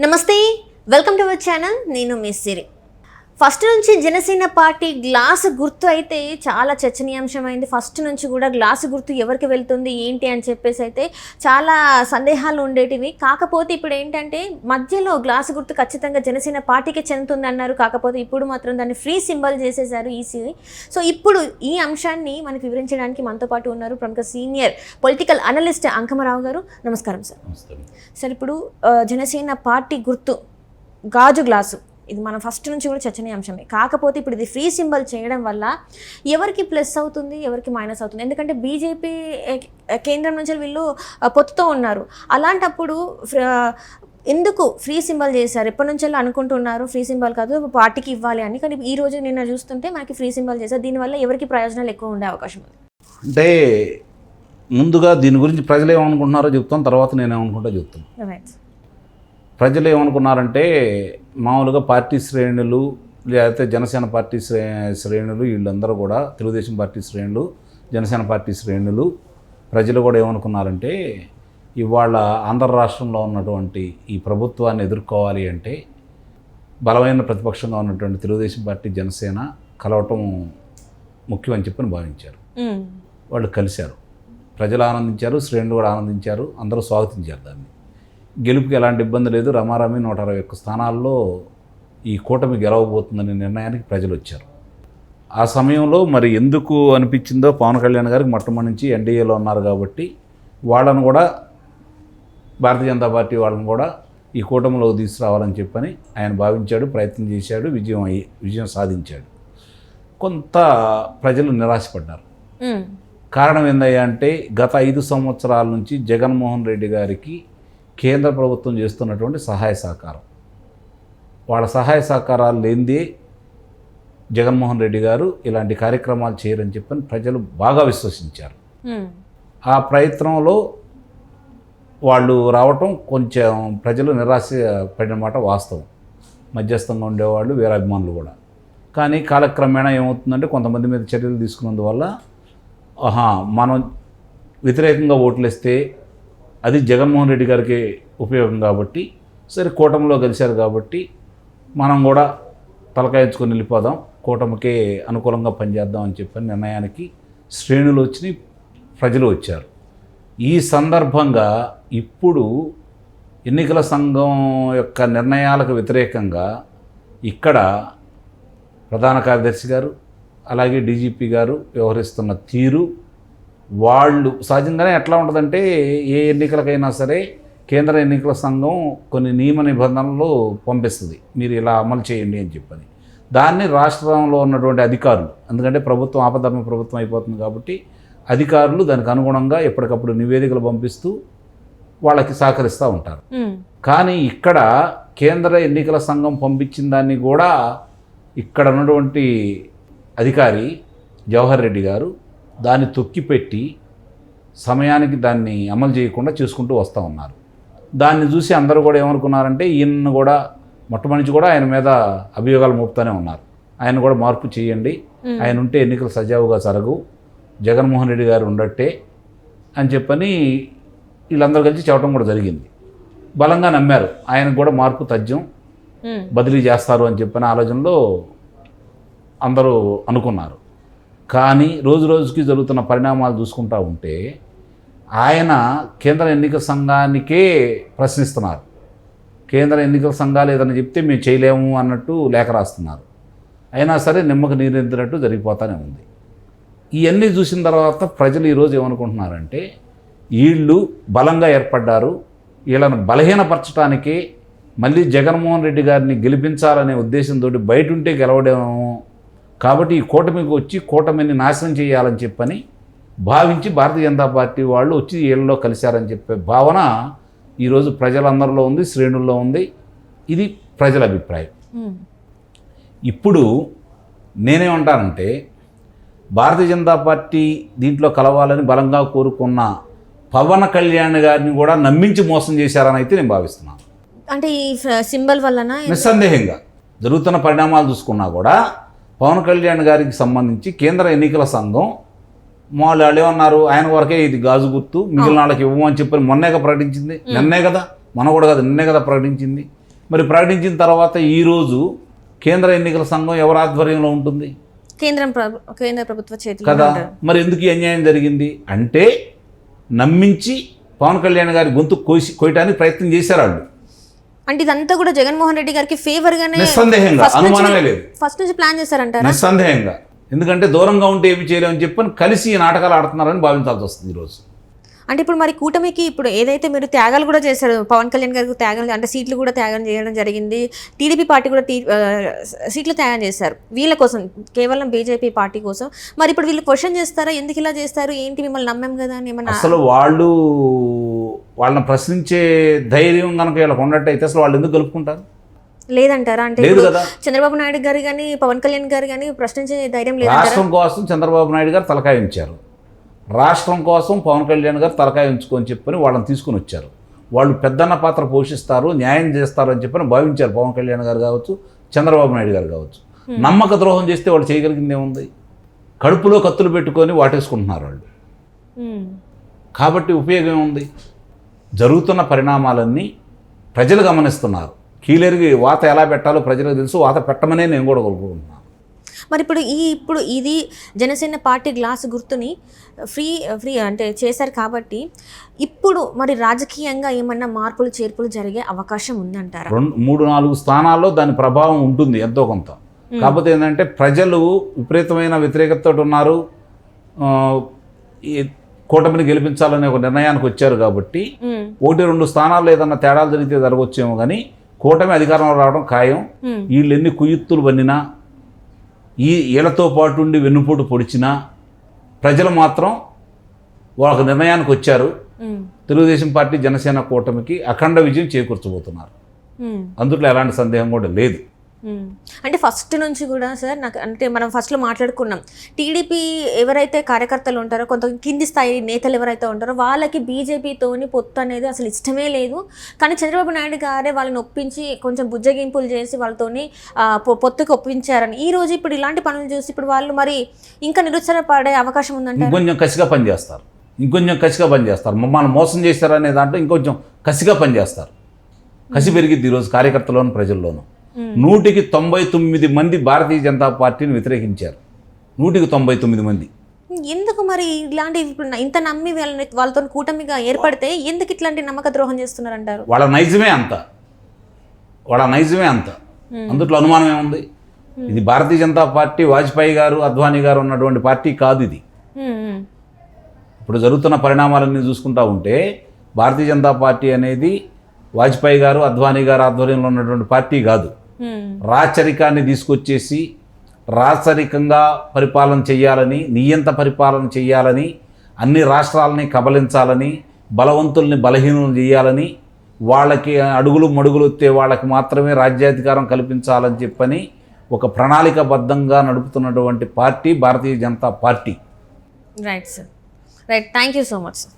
నమస్తే, welcome to our channel. నేను మీ సిరి. First నుంచి జనసేన పార్టీ గ్లాసు గుర్తు అయితే చాలా చర్చనీయాంశమైంది. ఫస్ట్ నుంచి కూడా గ్లాసు గుర్తు ఎవరికి వెళ్తుంది ఏంటి అని చెప్పేసి అయితే చాలా సందేహాలు ఉండేటివి. కాకపోతే ఇప్పుడు ఏంటంటే మధ్యలో గ్లాసు గుర్తు ఖచ్చితంగా జనసేన పార్టీకి చెందుతుంది అన్నారు. కాకపోతే ఇప్పుడు మాత్రం దాన్ని ఫ్రీ సింబల్ చేసేసారు ఈసీ. సో ఇప్పుడు ఈ అంశాన్ని మనకు వివరించడానికి మనతో పాటు ఉన్నారు ప్రముఖ సీనియర్ పొలిటికల్ అనలిస్ట్ అంకమరావు గారు. నమస్కారం సార్. సార్, ఇప్పుడు జనసేన పార్టీ గుర్తు గాజు గ్లాసు, ఇది మనం ఫస్ట్ నుంచి కూడా చర్చనీయాంశమే. కాకపోతే ఇప్పుడు ఇది ఫ్రీ సింబల్ చేయడం వల్ల ఎవరికి ప్లస్ అవుతుంది, ఎవరికి మైనస్ అవుతుంది? ఎందుకంటే బీజేపీ కేంద్రం నుంచి వీళ్ళు పొత్తుతో ఉన్నారు. అలాంటప్పుడు ఎందుకు ఫ్రీ సింబల్ చేశారు? ఎప్పటి నుంచో అనుకుంటున్నారు ఫ్రీ సింబల్ కాదు పార్టీకి ఇవ్వాలి అని. కానీ ఈ రోజు నిన్న చూస్తుంటే మనకి ఫ్రీ సింబల్ చేశారు. దీనివల్ల ఎవరికి ప్రయోజనాలు ఎక్కువ ఉండే అవకాశం ఉంది? అంటే ముందుగా దీని గురించి ప్రజలు ఏమనుకుంటున్నారో చెప్తాను, తర్వాత నేనేమనుకుంటా చెప్తాను. ప్రజలు ఏమనుకున్నారంటే మామూలుగా పార్టీ శ్రేణులు లేకపోతే జనసేన పార్టీ శ్రేణులు వీళ్ళందరూ కూడా, తెలుగుదేశం పార్టీ శ్రేణులు, జనసేన పార్టీ శ్రేణులు, ప్రజలు కూడా ఏమనుకున్నారంటే ఇవాళ ఆంధ్ర రాష్ట్రంలో ఉన్నటువంటి ఈ ప్రభుత్వాన్ని ఎదుర్కోవాలి అంటే బలమైన ప్రతిపక్షంగా ఉన్నటువంటి తెలుగుదేశం పార్టీ జనసేన కలవటం ముఖ్యం అని చెప్పని భావించారు. వాళ్ళు కలిశారు, ప్రజలు ఆనందించారు, శ్రేణులు కూడా ఆనందించారు, అందరూ స్వాగతించారు దాన్ని. గెలుపుకి ఎలాంటి ఇబ్బంది లేదు, రమారమి 161 స్థానాల్లో ఈ కూటమి గెలవబోతుందనే నిర్ణయానికి ప్రజలు వచ్చారు. ఆ సమయంలో మరి ఎందుకు అనిపించిందో, పవన్ కళ్యాణ్ గారికి మొట్టమొదటి నుంచి ఎన్డీఏలో ఉన్నారు కాబట్టి వాళ్ళను కూడా, భారతీయ జనతా పార్టీ వాళ్ళని కూడా ఈ కూటమిలోకి తీసుకురావాలని చెప్పని ఆయన భావించాడు, ప్రయత్నం చేశాడు, విజయం సాధించాడు. కొంత ప్రజలు నిరాశపడ్డారు. కారణం ఏందయ్యా అంటే గత 5 సంవత్సరాల నుంచి జగన్మోహన్ రెడ్డి గారికి కేంద్ర ప్రభుత్వం చేస్తున్నటువంటి సహాయ సహకారం, వాళ్ళ సహాయ సహకారాలు లేనిదే జగన్మోహన్ రెడ్డి గారు ఇలాంటి కార్యక్రమాలు చేయరని చెప్పని ప్రజలు బాగా విశ్వసించారు. ఆ ప్రయత్నంలో వాళ్ళు రావటం కొంచెం ప్రజలు నిరాశ పడిన మాట వాస్తవం. మధ్యస్థంగా ఉండేవాళ్ళు వేరే అభిమానులు కూడా. కానీ కాలక్రమేణా ఏమవుతుందంటే కొంతమంది మీద చర్యలు తీసుకున్నందువల్ల మనం వ్యతిరేకంగా ఓట్లేస్తే అది జగన్మోహన్ రెడ్డి గారికి ఉపయోగం కాబట్టి, సరే కూటమిలో కలిశారు కాబట్టి మనం కూడా తలకాయించుకొని వెళ్ళిపోదాం, కూటమికే అనుకూలంగా పనిచేద్దాం అని చెప్పని నిర్ణయానికి శ్రేణులు వచ్చినాయి, ప్రజలు వచ్చారు. ఈ సందర్భంగా ఇప్పుడు ఎన్నికల సంఘం యొక్క నిర్ణయాలకు వ్యతిరేకంగా ఇక్కడ ప్రధాన కార్యదర్శి గారు అలాగే డీజీపీ గారు వ్యవహరిస్తున్న తీరు, వాళ్ళు సహజంగానే ఎట్లా ఉంటుందంటే ఏ ఎన్నికలకైనా సరే కేంద్ర ఎన్నికల సంఘం కొన్ని నియమ నిబంధనలు పంపిస్తుంది, మీరు ఇలా అమలు చేయండి అని చెప్పని. దాన్ని రాష్ట్రంలో ఉన్నటువంటి అధికారులు, ఎందుకంటే ప్రభుత్వం ఆపద్ధర్మ ప్రభుత్వం అయిపోతుంది కాబట్టి అధికారులు దానికి అనుగుణంగా ఎప్పటికప్పుడు నివేదికలు పంపిస్తూ వాళ్ళకి సహకరిస్తూ ఉంటారు. కానీ ఇక్కడ కేంద్ర ఎన్నికల సంఘం పంపించిన దాన్ని కూడా ఇక్కడ ఉన్నటువంటి అధికారి జవహర్ రెడ్డి గారు దాన్ని తొక్కిపెట్టి సమయానికి దాన్ని అమలు చేయకుండా చేసుకుంటూ వస్తూ ఉన్నారు. దాన్ని చూసి అందరూ కూడా ఏమనుకున్నారంటే ఈయన కూడా మొట్టమొదటి కూడా ఆయన మీద అభియోగాలు మోపుతూనే ఉన్నారు. ఆయన కూడా మార్పు చేయండి, ఆయన ఉంటే ఎన్నికలు సజావుగా జరగవు, జగన్మోహన్ రెడ్డి గారు ఉండట్టే అని చెప్పని వీళ్ళందరూ కలిసి చెప్పడం కూడా జరిగింది. బలంగా నమ్మారు, ఆయనకు కూడా మార్పు తథ్యం, బదిలీ చేస్తారు అని చెప్పిన ఆలోచనలో అందరూ అనుకున్నారు. కానీ రోజు రోజుకి జరుగుతున్న పరిణామాలు చూసుకుంటూ ఉంటే ఆయన కేంద్ర ఎన్నికల సంఘానికే ప్రశ్నిస్తున్నారు. కేంద్ర ఎన్నికల సంఘాలు ఏదైనా చెప్తే మేము చేయలేము అన్నట్టు లేఖ రాస్తున్నారు. అయినా సరే నిమ్మకు నీరెత్తినట్టు జరిగిపోతూనే ఉంది. ఇవన్నీ చూసిన తర్వాత ప్రజలు ఈరోజు ఏమనుకుంటున్నారంటే వీళ్ళు బలంగా ఏర్పడ్డారు, వీళ్ళను బలహీనపరచడానికే మళ్ళీ జగన్మోహన్ రెడ్డి గారిని గెలిపించాలనే ఉద్దేశంతో బయట ఉంటే గెలవడేమో కాబట్టి ఈ కూటమికి వచ్చి కూటమిని నాశనం చేయాలని చెప్పని భావించి భారతీయ జనతా పార్టీ వాళ్ళు వచ్చి వీళ్ళలో కలిశారని చెప్పే భావన ఈరోజు ప్రజలందరిలో ఉంది, శ్రేణుల్లో ఉంది. ఇది ప్రజల అభిప్రాయం. ఇప్పుడు నేనేమంటానంటే భారతీయ జనతా పార్టీ దీంట్లో కలవాలని బలంగా కోరుకున్న పవన్ కళ్యాణ్ గారిని కూడా నమ్మించి మోసం చేశారని అయితే నేను భావిస్తున్నాను. అంటే ఈ సింబల్ వలన నిస్సందేహంగా జరుగుతున్న పరిణామాలు చూసుకున్నా కూడా పవన్ కళ్యాణ్ గారికి సంబంధించి కేంద్ర ఎన్నికల సంఘం వాళ్ళు ఏమన్నారు, ఆయన వరకే ఇది గాజు గుర్తు, మిగిలిన వాళ్ళకి ఇవ్వమని చెప్పని మొన్నేగా ప్రకటించింది. నిన్నే కదా, మన కూడా కదా, నిన్నే కదా ప్రకటించింది. మరి ప్రకటించిన తర్వాత ఈరోజు కేంద్ర ఎన్నికల సంఘం ఎవరి ఆధ్వర్యంలో ఉంటుంది కేంద్ర ప్రభుత్వ చేతిలో కదా. ఉంటారు. మరి ఎందుకు ఈ అన్యాయం జరిగింది అంటే నమ్మించి పవన్ కళ్యాణ్ గారి గొంతు కోయటానికి ప్రయత్నం చేశారు వాళ్ళు. అంటే ఇదంతా కూడా జగన్మోహన్ రెడ్డి గారికి ఫేవర్ గానే నిస్సందేహంగా, అనుమానమే లేదు, ఫస్ట్ నుంచి ప్లాన్ చేశారంటారా? నిస్సందేహంగా. ఎందుకంటే దూరంగా ఉంటే ఏమి చేయలేమని చెప్పని కలిసి ఈ నాటకాలు ఆడుతున్నారని భావించాల్సి వస్తుంది ఈరోజు. అంటే ఇప్పుడు మరి కూటమికి ఇప్పుడు ఏదైతే మీరు త్యాగాలు కూడా చేశారు, పవన్ కళ్యాణ్ గారికి త్యాగాలు అంటే సీట్లు కూడా త్యాగం చేయడం జరిగింది, టీడీపీ పార్టీ కూడా సీట్లు త్యాగం చేశారు వీళ్ళ కోసం, కేవలం బీజేపీ పార్టీ కోసం. మరి ఇప్పుడు వీళ్ళు క్వశ్చన్ చేస్తారా, ఎందుకు ఇలా చేస్తారు, ఏంటి మిమ్మల్ని నమ్మాం కదా అని ఏమన్నా? అసలు వాళ్ళని ప్రశ్నించే ధైర్యం కనుక వీళ్ళకి ఉన్నట్టయితే అసలు వాళ్ళు ఎందుకు కలుపుకుంటారు? లేదంటారా? అంటే లేదు కదా. చంద్రబాబు నాయుడు గారు కానీ పవన్ కళ్యాణ్ గారు కానీ ప్రశ్నించే ధైర్యం లేదు. రాష్ట్రం కోసం చంద్రబాబు నాయుడు గారు తలకాయ ఉంచారు, రాష్ట్రం కోసం పవన్ కళ్యాణ్ గారు తలకాయ ఉంచుకొని చెప్పని వాళ్ళని తీసుకుని వచ్చారు. వాళ్ళు పెద్దన్న పాత్ర పోషిస్తారు, న్యాయం చేస్తారు అని చెప్పని భావించారు పవన్ కళ్యాణ్ గారు కావచ్చు, చంద్రబాబు నాయుడు గారు కావచ్చు. నమ్మక ద్రోహం చేస్తే వాళ్ళు చేయగలిగింది ఏముంది? కడుపులో కత్తులు పెట్టుకొని వాటేసుకుంటున్నారు వాళ్ళు. కాబట్టి ఉపయోగం ఏముంది? జరుగుతున్న పరిణామాలన్నీ ప్రజలు గమనిస్తున్నారు. కీలెరిగి వాత ఎలా పెట్టాలో ప్రజలకు తెలుసు, వాత పెట్టమనే నేను కూడా కోరుకుంటున్నాను. మరి ఇప్పుడు ఇది జనసేన పార్టీ గ్లాస్ గుర్తుని ఫ్రీ అంటే చేశారు కాబట్టి ఇప్పుడు మరి రాజకీయంగా ఏమన్నా మార్పులు చేర్పులు జరిగే అవకాశం ఉందంటారా? 3-4 స్థానాల్లో దాని ప్రభావం ఉంటుంది ఎంతో కొంత. కాకపోతే ఏంటంటే ప్రజలు విపరీతమైన వ్యతిరేకతతో ఉన్నారు, కూటమిని గెలిపించాలనే ఒక నిర్ణయానికి వచ్చారు కాబట్టి 1-2 స్థానాల్లో ఏదన్నా తేడాలు జరిగితే జరగవచ్చేమో కానీ కూటమి అధికారంలో రావడం ఖాయం. వీళ్ళు ఎన్ని కుయుత్తులు బన్నినా, వీళ్ళతో పాటు ఉండి వెన్నుపోటు పొడిచినా ప్రజలు మాత్రం ఒక నిర్ణయానికి వచ్చారు. తెలుగుదేశం పార్టీ జనసేన కూటమికి అఖండ విజయం చేకూర్చబోతున్నారు. అందులో ఎలాంటి సందేహం కూడా లేదు. అంటే ఫస్ట్ నుంచి కూడా సార్ నాకు అంటే మనం ఫస్ట్లో మాట్లాడుకున్నాం, టీడీపీ ఎవరైతే కార్యకర్తలు ఉంటారో, కొంత కింది స్థాయి నేతలు ఎవరైతే ఉంటారో వాళ్ళకి బీజేపీతోని పొత్తు అనేది అసలు ఇష్టమే లేదు. కానీ చంద్రబాబు నాయుడు గారే వాళ్ళని ఒప్పించి కొంచెం బుజ్జగింపులు చేసి వాళ్ళతోని పొత్తుకి ఒప్పించారని. ఈ రోజు ఇప్పుడు ఇలాంటి పనులు చూసి ఇప్పుడు వాళ్ళు మరి ఇంకా నిరుత్సాహపడే అవకాశం ఉందంటే ఇంకొంచెం కసిగా పనిచేస్తారు. మమ్మల్ని మోసం చేస్తారనే దాంట్లో ఇంకొంచెం కసిగా పనిచేస్తారు. కసి పెరిగిద్ది ఈరోజు కార్యకర్తలోను ప్రజల్లోనూ. 199 మంది భారతీయ జనతా పార్టీని వ్యతిరేకించారు. 199 మంది. ఎందుకు మరి ఇలాంటి ఇంత నమ్మి వాళ్ళతో కూటమిగా ఏర్పడితే ఎందుకు ఇట్లాంటి నమ్మక ద్రోహం చేస్తున్నారంటారు? వాళ్ళ నైజమే అంత. అందుట్లో అనుమానం ఏముంది? ఇది భారతీయ జనతా పార్టీ వాజ్పేయి గారు, అద్వానీ గారు ఉన్నటువంటి పార్టీ కాదు ఇది. ఇప్పుడు జరుగుతున్న పరిణామాలన్నీ చూసుకుంటా ఉంటే భారతీయ జనతా పార్టీ అనేది వాజ్పేయి గారు, అద్వానీ గారు ఆధ్వర్యంలో ఉన్నటువంటి పార్టీ కాదు. రాచరికాన్ని తీసుకొచ్చేసి రాచరికంగా పరిపాలన చేయాలని, నియంత పరిపాలన చేయాలని, అన్ని రాష్ట్రాలని కబలించాలని, బలవంతుల్ని బలహీనం చేయాలని, వాళ్ళకి అడుగులు మడుగులు ఎత్తే వాళ్ళకి మాత్రమే రాజ్యాధికారం కల్పించాలని చెప్పని ఒక ప్రణాళికాబద్ధంగా నడుపుతున్నటువంటి party Bharatiya Janata party. Right sir, right. Thank you so much sir.